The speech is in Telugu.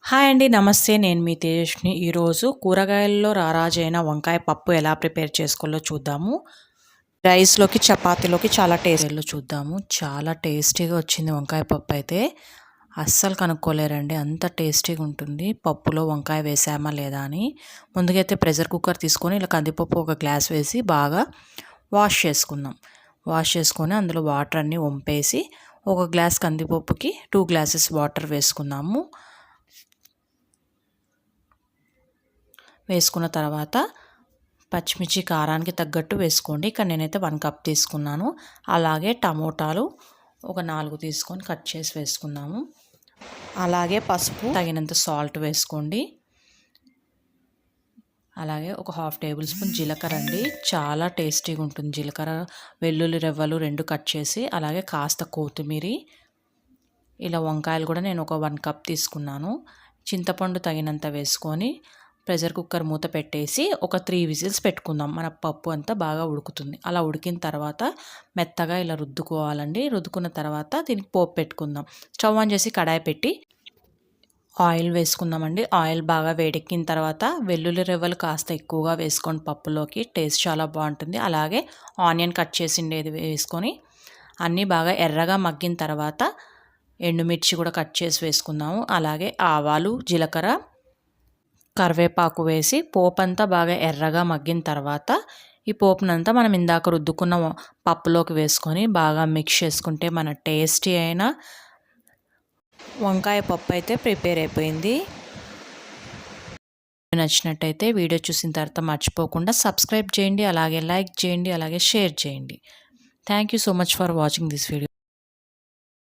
హాయ్ అండి. నమస్తే. నేను మీ తేజస్విని. ఈరోజు కూరగాయల్లో రారాజైన వంకాయ పప్పు ఎలా ప్రిపేర్ చేసుకోవాలో చూద్దాము. రైస్‌లోకి, చపాతీలోకి చాలా టేస్టీగా వచ్చింది వంకాయ పప్పు అయితే. అస్సలు కనుక్కోలేరండి. అంత టేస్టీగా ఉంటుంది. పప్పులో వంకాయ వేసామా లేదా అని. ముందుగా అయితే ప్రెషర్ కుక్కర్ తీసుకొని ఇలా కందిపప్పు ఒక గ్లాస్ వేసి బాగా వాష్ చేసుకుందాం. వాష్ చేసుకొని అందులో వాటర్ అన్నీ వంపేసి ఒక గ్లాస్ కందిపప్పుకి 2 గ్లాసెస్ వాటర్ వేసుకుందాము. వేసుకున్న తర్వాత పచ్చిమిర్చి కారానికి తగ్గట్టు వేసుకోండి. ఇక్కడ నేనైతే 1 కప్ తీసుకున్నాను. అలాగే టమోటాలు ఒక 4 తీసుకొని కట్ చేసి వేసుకుందాము. అలాగే పసుపు, తగినంత సాల్ట్ వేసుకోండి. అలాగే ఒక 1/2 టేబుల్ స్పూన్ జీలకర్ర అండి. చాలా టేస్టీగా ఉంటుంది జీలకర్ర. వెల్లుల్లి రెవ్వలు 2 కట్ చేసి, అలాగే కాస్త కొత్తిమీరి. ఇలా వంకాయలు కూడా నేను ఒక 1 కప్ తీసుకున్నాను. చింతపండు తగినంత వేసుకొని ప్రెషర్ కుక్కర్ మూత పెట్టేసి ఒక 3 విజిల్స్ పెట్టుకుందాం. మన పప్పు అంతా బాగా ఉడుకుతుంది. అలా ఉడికిన తర్వాత మెత్తగా ఇలా రుద్దుకోవాలండి. రుద్దుకున్న తర్వాత దీనికి పోపు పెట్టుకుందాం. స్టవ్ ఆన్ చేసి కడాయి పెట్టి ఆయిల్ వేసుకుందామండి. ఆయిల్ బాగా వేడెక్కిన తర్వాత వెల్లుల్లి రెవ్వలు కాస్త ఎక్కువగా వేసుకోండి పప్పులోకి. టేస్ట్ చాలా బాగుంటుంది. అలాగే ఆనియన్ కట్ చేసిండేది వేసుకొని అన్నీ బాగా ఎర్రగా మగ్గిన తర్వాత ఎండుమిర్చి కూడా కట్ చేసి వేసుకుందాము. అలాగే ఆవాలు, జీలకర్ర, కరివేపాకు వేసి పోపంతా బాగా ఎర్రగా మగ్గిన తర్వాత ఈ పోపునంతా మనం ఇందాక రుద్దుకున్న పప్పులోకి వేసుకొని బాగా మిక్స్ చేసుకుంటే మన టేస్టీ అయిన వంకాయ పప్పు అయితే ప్రిపేర్ అయిపోయింది. నచ్చినట్టయితే వీడియో చూసిన తర్వాత మర్చిపోకుండా సబ్స్క్రైబ్ చేయండి, అలాగే లైక్ చేయండి, అలాగే షేర్ చేయండి. Thank you so much for watching this video.